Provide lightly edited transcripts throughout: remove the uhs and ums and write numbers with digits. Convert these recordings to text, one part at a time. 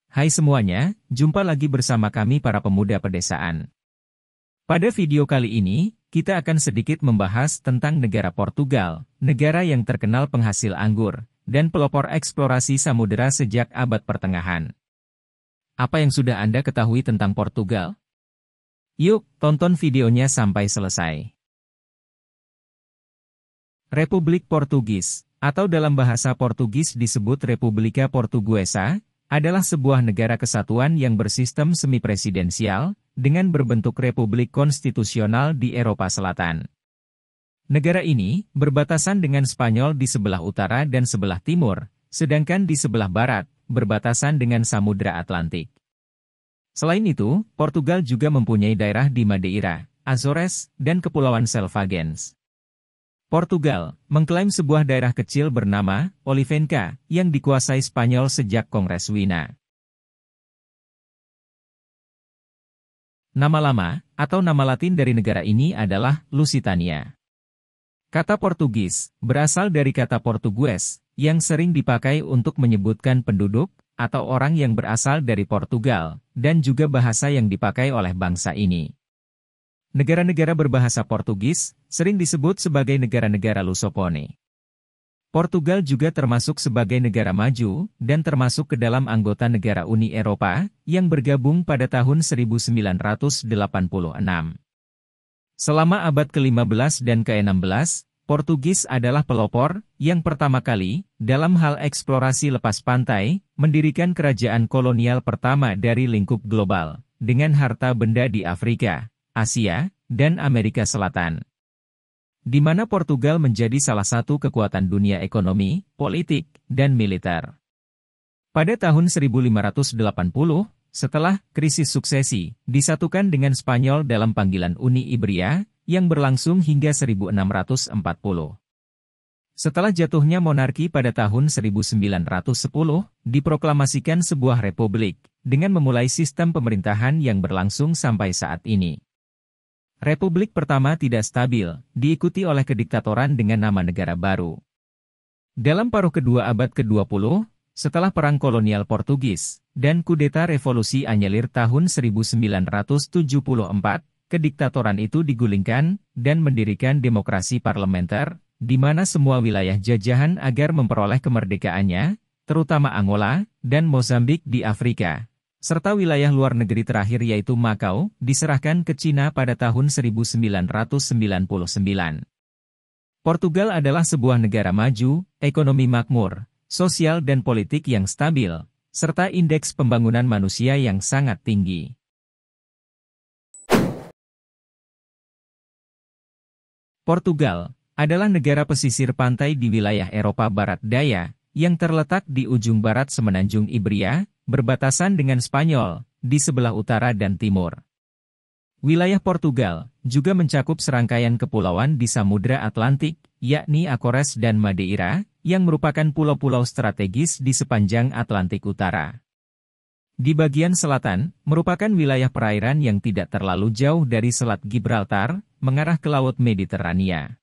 Hai semuanya, jumpa lagi bersama kami para pemuda pedesaan. Pada video kali ini, kita akan sedikit membahas tentang negara Portugal, negara yang terkenal penghasil anggur, dan pelopor eksplorasi samudera sejak abad pertengahan. Apa yang sudah Anda ketahui tentang Portugal? Yuk, tonton videonya sampai selesai. Republik Portugis, atau dalam bahasa Portugis disebut República Portuguesa, adalah sebuah negara kesatuan yang bersistem semi-presidensial, dengan berbentuk republik konstitusional di Eropa Selatan. Negara ini berbatasan dengan Spanyol di sebelah utara dan sebelah timur, sedangkan di sebelah barat, berbatasan dengan Samudra Atlantik. Selain itu, Portugal juga mempunyai daerah di Madeira, Azores, dan Kepulauan Selvagens. Portugal mengklaim sebuah daerah kecil bernama Olivenca yang dikuasai Spanyol sejak Kongres Wina. Nama lama atau nama Latin dari negara ini adalah Lusitania. Kata Portugis berasal dari kata Portugues yang sering dipakai untuk menyebutkan penduduk atau orang yang berasal dari Portugal dan juga bahasa yang dipakai oleh bangsa ini. Negara-negara berbahasa Portugis sering disebut sebagai negara-negara Lusopone. Portugal juga termasuk sebagai negara maju dan termasuk ke dalam anggota negara Uni Eropa yang bergabung pada tahun 1986. Selama abad ke-15 dan ke-16, Portugis adalah pelopor yang pertama kali dalam hal eksplorasi lepas pantai mendirikan kerajaan kolonial pertama dari lingkup global dengan harta benda di Afrika, Asia, dan Amerika Selatan. Di mana Portugal menjadi salah satu kekuatan dunia ekonomi, politik, dan militer. Pada tahun 1580, setelah krisis suksesi, disatukan dengan Spanyol dalam panggilan Uni Ibria, yang berlangsung hingga 1640. Setelah jatuhnya monarki pada tahun 1910, diproklamasikan sebuah republik, dengan memulai sistem pemerintahan yang berlangsung sampai saat ini. Republik pertama tidak stabil, diikuti oleh kediktatoran dengan nama negara baru. Dalam paruh kedua abad ke-20, setelah Perang Kolonial Portugis, dan kudeta revolusi anyelir tahun 1974, kediktatoran itu digulingkan, dan mendirikan demokrasi parlementer, di mana semua wilayah jajahan agar memperoleh kemerdekaannya, terutama Angola, dan Mozambik di Afrika. Serta wilayah luar negeri terakhir yaitu Makau, diserahkan ke Cina pada tahun 1999. Portugal adalah sebuah negara maju, ekonomi makmur, sosial dan politik yang stabil, serta indeks pembangunan manusia yang sangat tinggi. Portugal adalah negara pesisir pantai di wilayah Eropa Barat Daya, yang terletak di ujung barat Semenanjung Ibria, berbatasan dengan Spanyol, di sebelah utara dan timur. Wilayah Portugal juga mencakup serangkaian kepulauan di Samudra Atlantik, yakni Azores dan Madeira, yang merupakan pulau-pulau strategis di sepanjang Atlantik Utara. Di bagian selatan, merupakan wilayah perairan yang tidak terlalu jauh dari Selat Gibraltar, mengarah ke Laut Mediterania.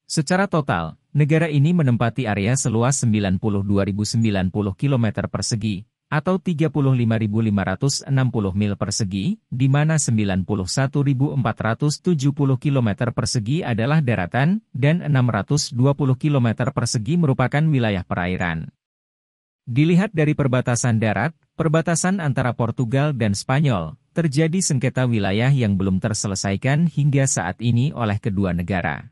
Secara total, negara ini menempati area seluas 92.090 km persegi, atau 35.560 mil persegi, di mana 91.470 km persegi adalah daratan, dan 620 km persegi merupakan wilayah perairan. Dilihat dari perbatasan darat, perbatasan antara Portugal dan Spanyol, terjadi sengketa wilayah yang belum terselesaikan hingga saat ini oleh kedua negara.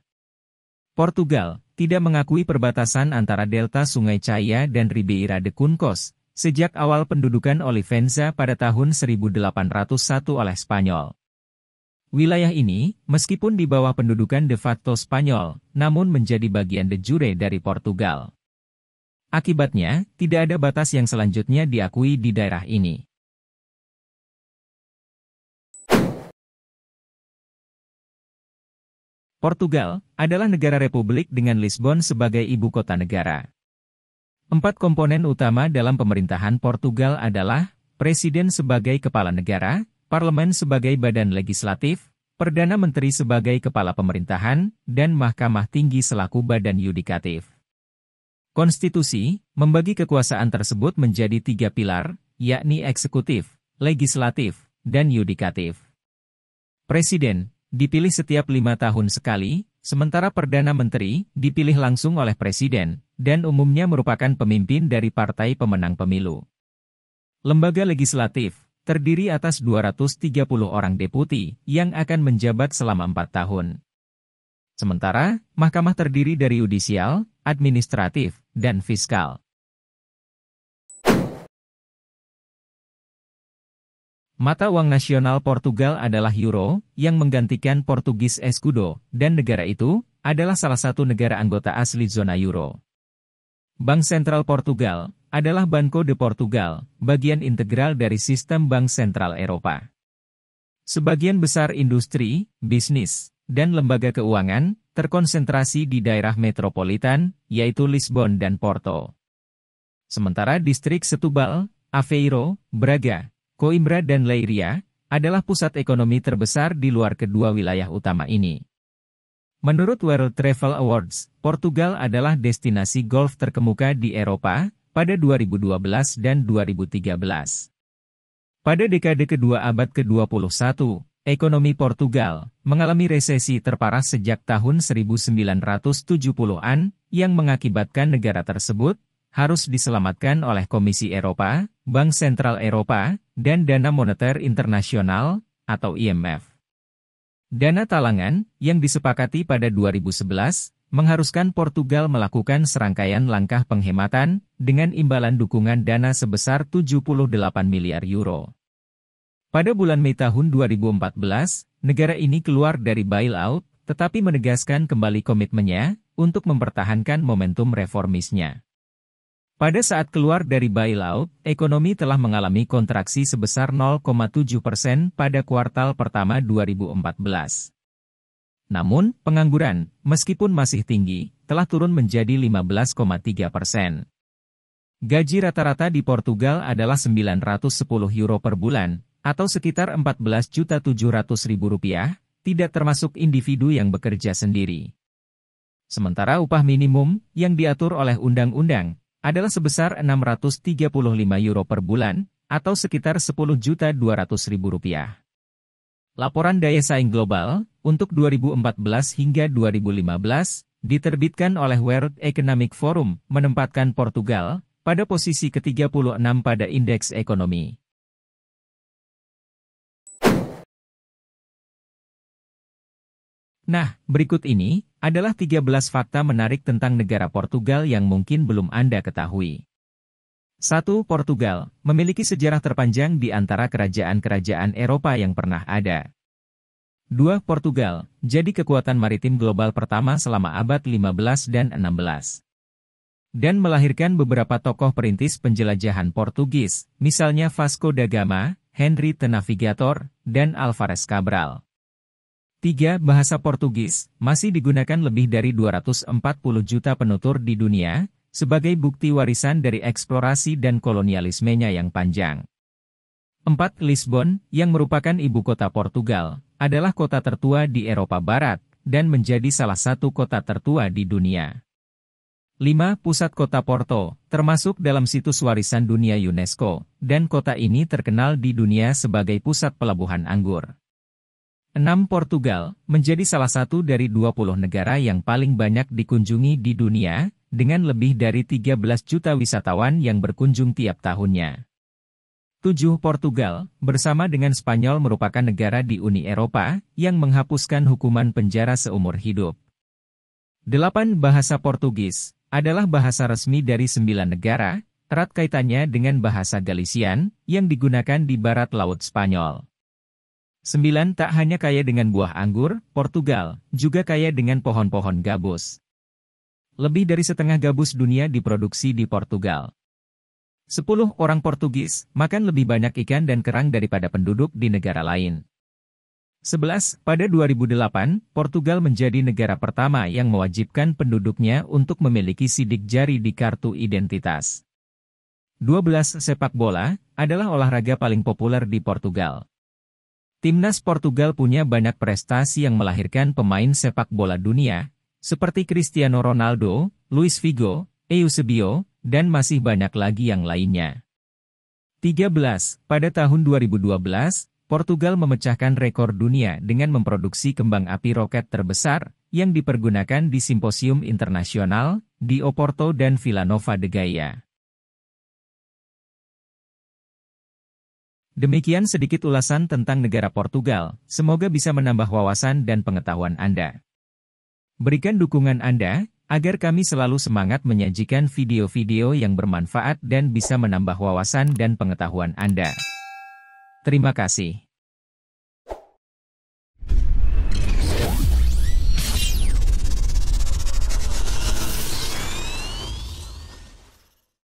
Portugal tidak mengakui perbatasan antara delta Sungai Chaya dan Ribeira de Cuncos, sejak awal pendudukan Olivenza pada tahun 1801 oleh Spanyol. Wilayah ini, meskipun di bawah pendudukan de facto Spanyol, namun menjadi bagian de jure dari Portugal. Akibatnya, tidak ada batas yang selanjutnya diakui di daerah ini. Portugal adalah negara republik dengan Lisbon sebagai ibu kota negara. 4 komponen utama dalam pemerintahan Portugal adalah Presiden sebagai kepala negara, Parlemen sebagai badan legislatif, Perdana Menteri sebagai kepala pemerintahan, dan Mahkamah Tinggi selaku badan yudikatif. Konstitusi membagi kekuasaan tersebut menjadi 3 pilar, yakni eksekutif, legislatif, dan yudikatif. Presiden dipilih setiap 5 tahun sekali, sementara Perdana Menteri dipilih langsung oleh Presiden, dan umumnya merupakan pemimpin dari partai pemenang pemilu. Lembaga legislatif terdiri atas 230 orang deputi yang akan menjabat selama 4 tahun. Sementara, mahkamah terdiri dari yudisial, administratif, dan fiskal. Mata uang nasional Portugal adalah euro, yang menggantikan Portugis escudo, dan negara itu adalah salah satu negara anggota asli zona euro. Bank Sentral Portugal adalah Banco de Portugal, bagian integral dari sistem Bank Sentral Eropa. Sebagian besar industri, bisnis, dan lembaga keuangan terkonsentrasi di daerah metropolitan, yaitu Lisbon dan Porto. Sementara distrik Setúbal, Aveiro, Braga, Coimbra dan Leiria adalah pusat ekonomi terbesar di luar kedua wilayah utama ini. Menurut World Travel Awards, Portugal adalah destinasi golf terkemuka di Eropa pada 2012 dan 2013. Pada dekade kedua abad ke-21, ekonomi Portugal mengalami resesi terparah sejak tahun 1970-an yang mengakibatkan negara tersebut harus diselamatkan oleh Komisi Eropa, Bank Sentral Eropa, dan Dana Moneter Internasional, atau IMF. Dana talangan, yang disepakati pada 2011, mengharuskan Portugal melakukan serangkaian langkah penghematan, dengan imbalan dukungan dana sebesar 78 miliar euro. Pada bulan Mei tahun 2014, negara ini keluar dari bailout, tetapi menegaskan kembali komitmennya, untuk mempertahankan momentum reformisnya. Pada saat keluar dari bailout, ekonomi telah mengalami kontraksi sebesar 0,7% pada kuartal pertama 2014. Namun, pengangguran, meskipun masih tinggi, telah turun menjadi 15,3%. Gaji rata-rata di Portugal adalah 910 euro per bulan, atau sekitar 14.700.000 rupiah, tidak termasuk individu yang bekerja sendiri. Sementara upah minimum, yang diatur oleh undang-undang, adalah sebesar 635 euro per bulan, atau sekitar 10.200.000 rupiah. Laporan Daya Saing Global, untuk 2014 hingga 2015, diterbitkan oleh World Economic Forum, menempatkan Portugal pada posisi ke-36 pada indeks ekonomi. Nah, berikut ini adalah 13 fakta menarik tentang negara Portugal yang mungkin belum Anda ketahui. 1. Portugal memiliki sejarah terpanjang di antara kerajaan-kerajaan Eropa yang pernah ada. 2. Portugal jadi kekuatan maritim global pertama selama abad 15 dan 16. Dan melahirkan beberapa tokoh perintis penjelajahan Portugis, misalnya Vasco da Gama, Henry the Navigator, dan Alvarez Cabral. 3. Bahasa Portugis masih digunakan lebih dari 240 juta penutur di dunia, sebagai bukti warisan dari eksplorasi dan kolonialismenya yang panjang. 4. Lisbon, yang merupakan ibu kota Portugal, adalah kota tertua di Eropa Barat, dan menjadi salah satu kota tertua di dunia. 5. Pusat kota Porto, termasuk dalam situs warisan dunia UNESCO, dan kota ini terkenal di dunia sebagai pusat pelabuhan anggur. 6. Portugal menjadi salah satu dari 20 negara yang paling banyak dikunjungi di dunia, dengan lebih dari 13 juta wisatawan yang berkunjung tiap tahunnya. 7. Portugal, bersama dengan Spanyol merupakan negara di Uni Eropa, yang menghapuskan hukuman penjara seumur hidup. 8. Bahasa Portugis adalah bahasa resmi dari 9 negara, erat kaitannya dengan bahasa Galician, yang digunakan di barat laut Spanyol. 9. Tak hanya kaya dengan buah anggur, Portugal juga kaya dengan pohon-pohon gabus. Lebih dari setengah gabus dunia diproduksi di Portugal. 10. Orang Portugis makan lebih banyak ikan dan kerang daripada penduduk di negara lain. 11. Pada 2008, Portugal menjadi negara pertama yang mewajibkan penduduknya untuk memiliki sidik jari di kartu identitas. 12. Sepak bola adalah olahraga paling populer di Portugal. Timnas Portugal punya banyak prestasi yang melahirkan pemain sepak bola dunia, seperti Cristiano Ronaldo, Luis Figo, Eusebio, dan masih banyak lagi yang lainnya. 13. Pada tahun 2012, Portugal memecahkan rekor dunia dengan memproduksi kembang api roket terbesar yang dipergunakan di simposium internasional di Oporto dan Vila Nova de Gaia. Demikian sedikit ulasan tentang negara Portugal, semoga bisa menambah wawasan dan pengetahuan Anda. Berikan dukungan Anda, agar kami selalu semangat menyajikan video-video yang bermanfaat dan bisa menambah wawasan dan pengetahuan Anda. Terima kasih.